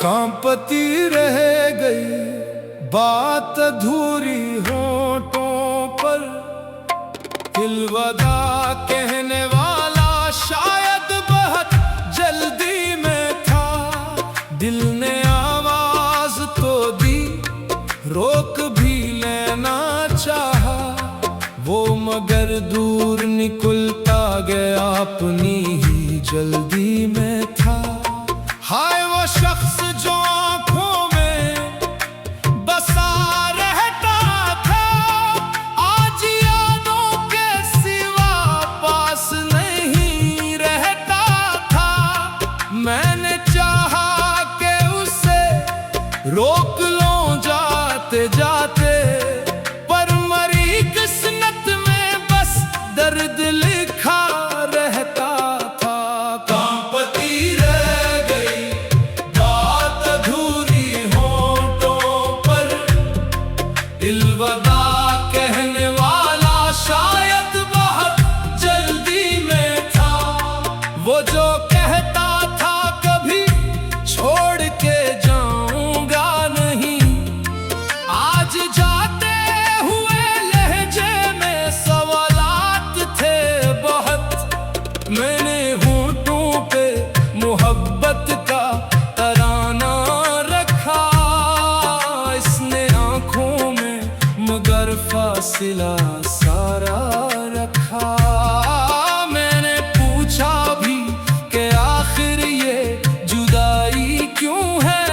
कांपती रह गई बात अधूरी होठों पर, अलविदा कहने वाला शायद बहुत जल्दी में था। दिल ने आवाज तो दी, रोक भी लेना चाहा वो, मगर दूर निकलता गया अपनी ही जल्दी में था। हाय वो शख्स जो आंखों में बसा रहता था, आज यादों के सिवा पास नहीं रहता था। मैंने चाहा कि उसे रोक लूं जाते जाते, पर मरी किस्मत में बस दर्द लिखा रहता था। कांपती रह गई बात अधूरी होठों पर, अलविदा कहने वाला शायद बहुत जल्दी में था। वो जो कहता था कभी छोड़ के जाऊंगा नहीं, आज जाते हुए लहजे में सवालात थे बहुत। मैंने होठों पे मोहब्बत का तराना रखा, इसने आंखों में मगर फासिला सारा रखा। मैंने पूछा भी कि आखिर ये जुदाई क्यों है,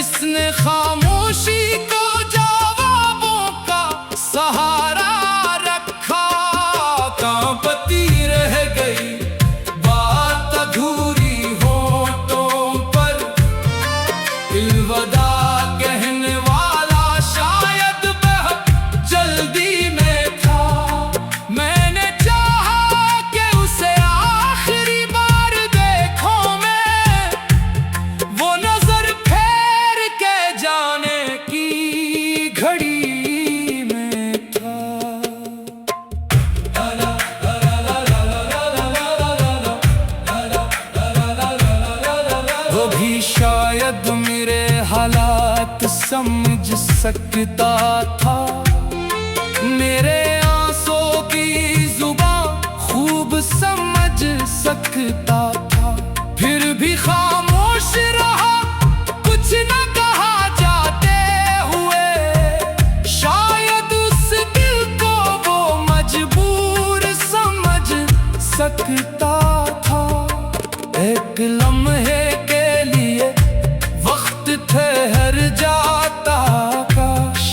इसने खामोशी को जवाबों का सहारा रखा। कांपती रह गई बात अधूरी होठों पर, अलविदा कहने वाला शायद बहुत जल्दी में था। मैंने चाहा कि उसे आखिरी बार देखूं मैं, वो नजर फेर के जाने की घड़ी में था। वो भी शायद मेरे हालात समझ सकता था, मेरे आंसू की जुबान खूब समझ सकता था। फिर भी खामोश रहा, कुछ न कहा जाते हुए। शायद उस दिल को वो मजबूर समझ सकता था। एक लम्हे के लिए वक्त ठहर जाता, काश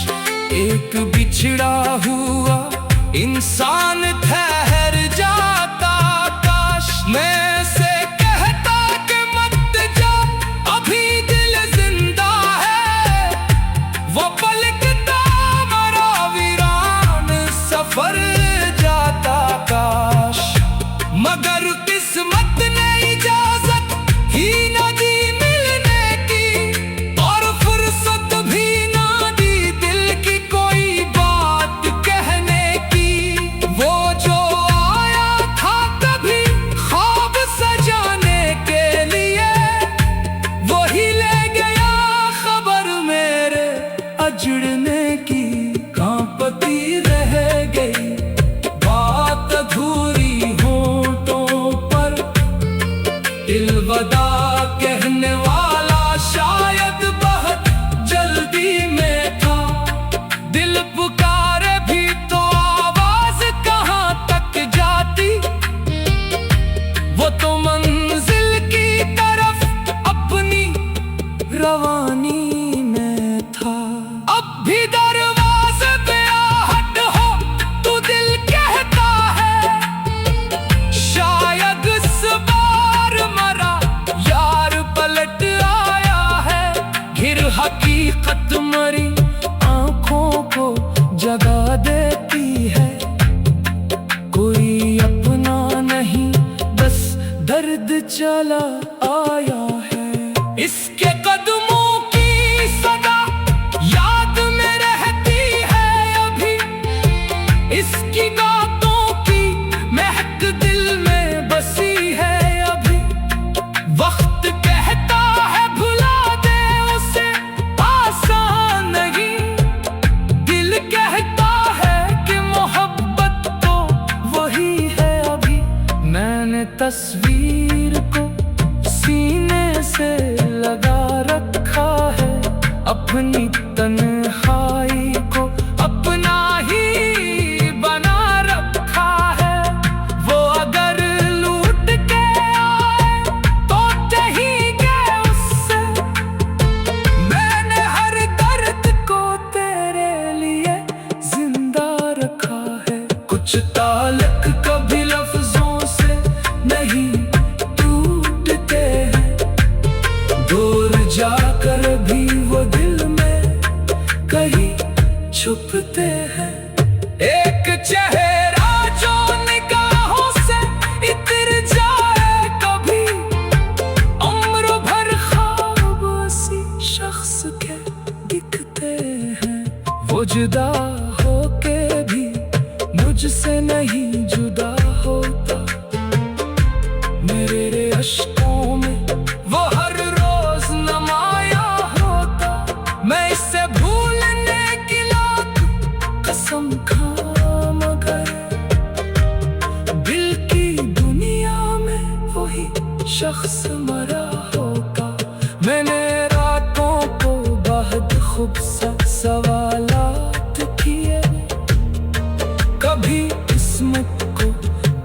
एक बिछड़ा हुआ इंसान ठहर जाता। काश मैं से कहता कि मत जा, अभी दिल जिंदा है। वो पलकता मरा वीरान सफर जाता, काश मगर किस्मत ने इजाजत ही न दी मिलने की, और फुर्सत भी ना दी दिल की कोई बात कहने की। वो जो आया था कभी ख्वाब सजाने के लिए, वही ले गया खबर मेरे अजड़ने की। कांपती रह गई बात अधूरी होठों पर, अलविदा कहने वाला शायद बहुत जल्दी में था। दिल पुकारे भी तो आवाज कहाँ तक जाती, वो तो मंजिल की तरफ अपनी रवानी में था। अब भी दरवाजे पे आहट हो तो दिल कहता है, शायद इस बार मरा यार पलट आया है। घिर हकीकत मरी आंखों को जगा देती है, चला आया है। इसके कदमों की सदा याद में रहती है अभी, इसकी बातों की महक दिल में बसी है अभी। वक्त कहता है भुला दे उसे, आसान नहीं। दिल कहता है कि मोहब्बत तो वही है अभी। मैंने तस्वीर को सीने से लगा रखा है, अपनी तन्हाई को अपना ही बना रखा है। वो अगर लूट के आए तो कहेंगे उससे, मैंने हर दर्द को तेरे लिए जिंदा रखा है। कुछ ताल्लुक कभी लफ्जों से नहीं टूटते हैं, दूर जाकर भी वो दिल में कहीं छुपते हैं। एक चेहरा जो निगाहों से इतर जाए कभी, उम्र भर ख्वाब उसी शख्स के दिखते हैं। वो जुदा होके भी मुझसे नहीं जुदा होता, मेरे अश्कों में वो हर रोज नमाया होता। मैं इसे भूलने की लाख कसम खाऊं मगर दिल की दुनिया में वही शख्स मरा होगा। मैंने रातों को बहुत खूबसूरत सवालात किए, कभी किस्मत को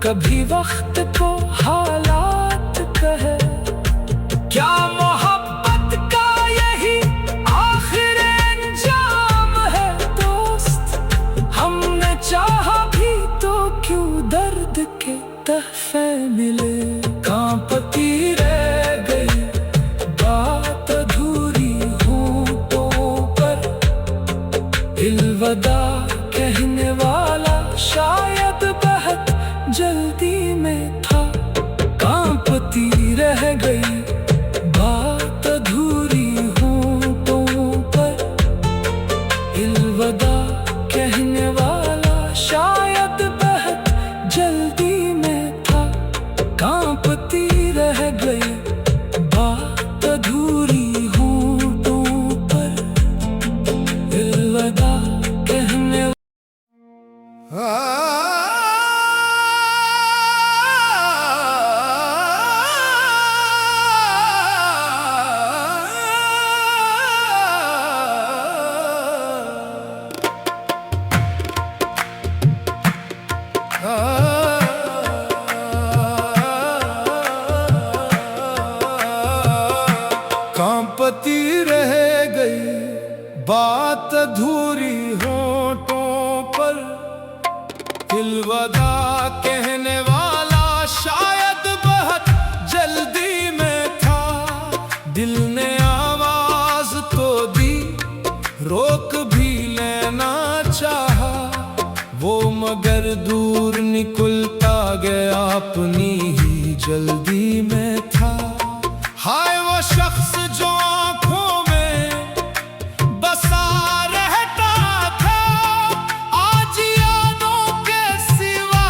कभी वक्त को हालात कहे। क्या मोहब्बत का यही आखिर अंजाम है दोस्त? हमने चाहा भी तो क्यों दर्द के तहफे मिले। कांपती रह गई बात अधूरी होठों पर, अलविदा कहने वाला शायद बहुत जल्दी में था। कांपती रह गई बात अधूरी होठों पर, अलविदा कहने वाला शायद बहुत जल्दी में था। कांपती रह गई बात अधूरी होठों पर, अलविदा कहने कांपती रह गई बात अधूरी होठों पर, अलविदा कहने वाला शायद बहुत जल्दी में था। दिल ने आवाज तो दी, रोक भी लेना चाहा, वो मगर दूर निकलता गया अपनी ही जल्दी में था। हाय वो शख्स जो आंखों में बसा रहता था, आज यादों के सिवा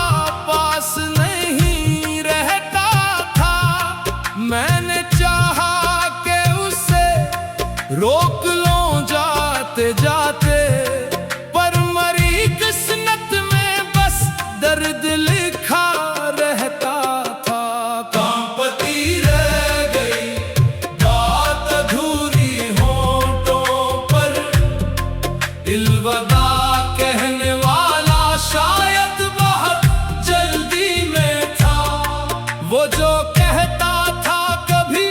पास नहीं रहता था। मैंने चाहा कि उसे रोक लूं जाते जाते, पर मरी किस्मत में बस दर्द लिखा रहता था। कांपती रह गई बात अधूरी होठों पर, अलविदा कहने वाला शायद बहुत जल्दी में था। वो जो कहता था कभी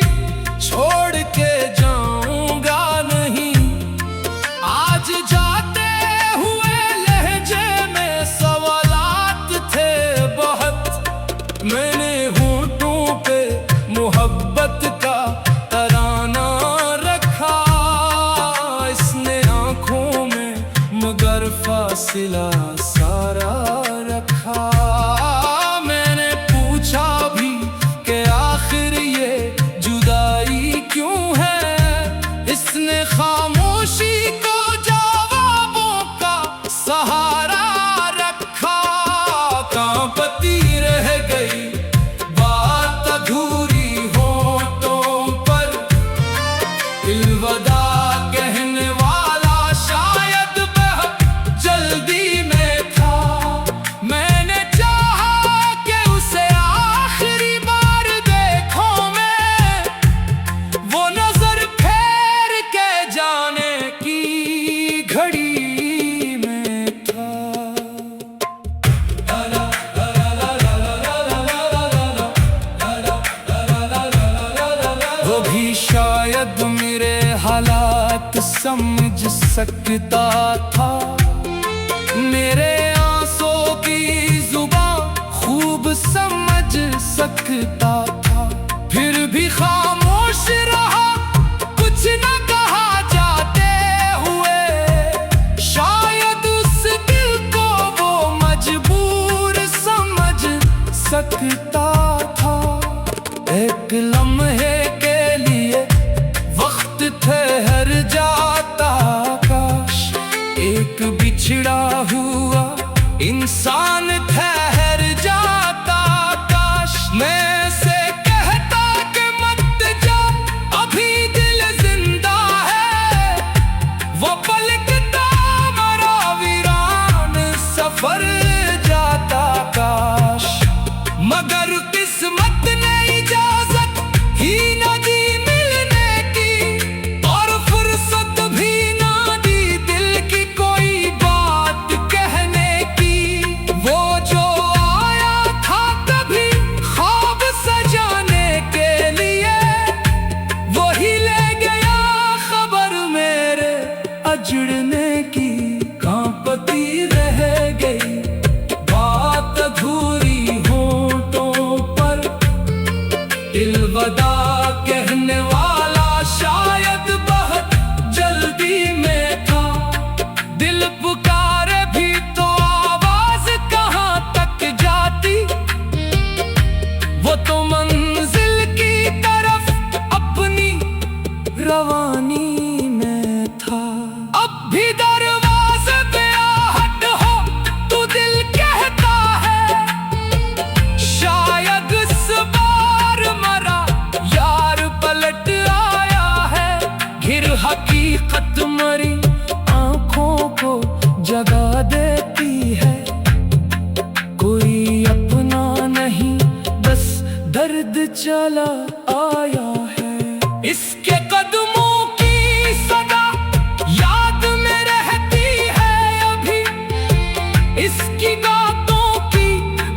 छोड़ के जाऊंगा नहीं, आज जाते हुए लहजे में सवालात थे बहुत। मैंने होठों पे मोहब्बत का तराना रखा, इसने आंखों में मगर फासिला सारा रखा। मैंने पूछा भी कि आखिर समझ सकता था। मेरे आंसू की जुबान खूब समझ सकता था, फिर भी खामोश रहा, कुछ न कहा जाते हुए। शायद उस दिल को वो मजबूर समझ सकता था। एक लम्हे के लिए वक्त ठहर जाता, काश एक बिछड़ा हुआ इंसान ठहर जाता। काश मैं से कहता कि मत जा, अभी दिल जिंदा है। वो पलकता मरा वीरान सफर जाता। काश मगर किस्मत ने इजाजत ही न दी मिलने की, और फुर्सत भी ना दी दिल की कोई बात कहने की। वो जो आया था कभी ख्वाब सजाने के लिए, वही ले गया खबर मेरे अजड़ने की। कांपती रह गई बात अधूरी होठों पर, अलविदा कहने वाला शायद बहुत जल्दी में था। दिल पुकारे भी तो आवाज कहाँ तक जाती, वो तो मंजिल की तरफ अपनी रवानी में था। अब भी दरवाजे पे आहट हो तो दिल कहता है, शायद इस बार मरा यार पलट आया है। घिर हकीकत मरी आंखों को जगा देती है, कोई अपना नहीं बस दर्द चला आया है। इसके कदमों की सदा याद में रहती है अभी, इसकी बातों की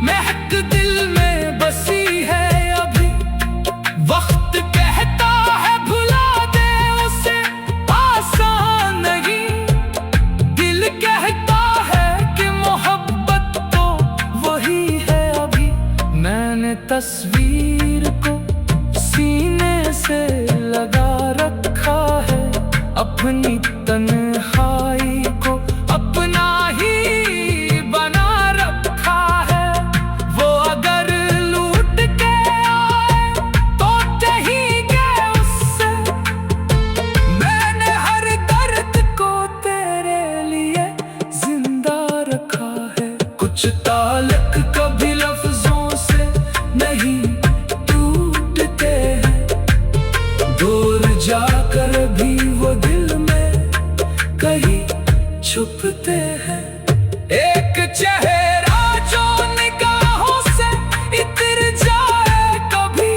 महक दिल में बसी है अभी। वक्त कहता है भुला दे उसे, आसान नहीं। दिल कहता है कि मोहब्बत तो वही है अभी। मैंने तस्वीर को सीने से लगा रखा है, अपनी तन्हाई को अपना ही बना रखा है। वो अगर लूट के आए तो कहेंगे उससे, मैंने हर दर्द को तेरे लिए जिंदा रखा है। कुछ ताल्लुक कभी लफ्जों से नहीं टूटते हैं, दूर जाकर भी वो दिल में कहीं छुपते हैं। एक चेहरा जो निगाहों से इतर जाए कभी,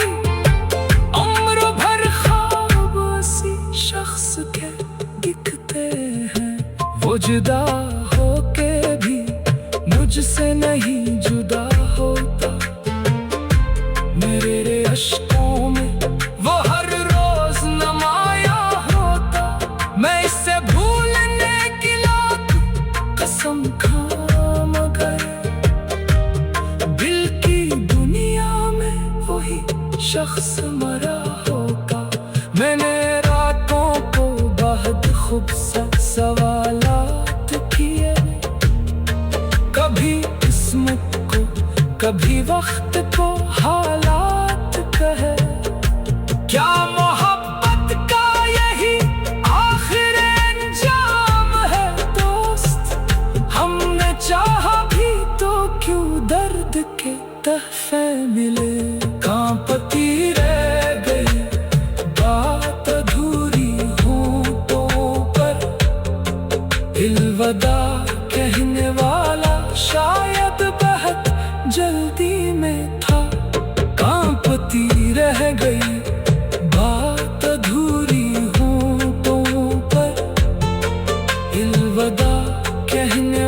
उम्र भर ख्वाब उसी शख्स के दिखते हैं। वो जुदा होके भी मुझसे नहीं जुदा होता, मेरे अश्कों में वो हर रोज नमाया होता। मैं इसे भूलने की लाख कसम खा, मगर दिल की दुनिया में वही शख्स मरा होगा। मैंने रातों को बहुत खूबसूरत सवालात किए, कभी किस्मत को कभी वक्त को हालात कहे। क्या मोहब्बत का यही आखिर अंजाम है दोस्त? हमने चाहा भी तो क्यों दर्द के तहफे मिले। कांपती रह गई बात अधूरी होठों पर, अलविदा कहने वाला शायद बहुत जल्दी में था। कांपती रह गई बात अधूरी होठों पर, अलविदा कहने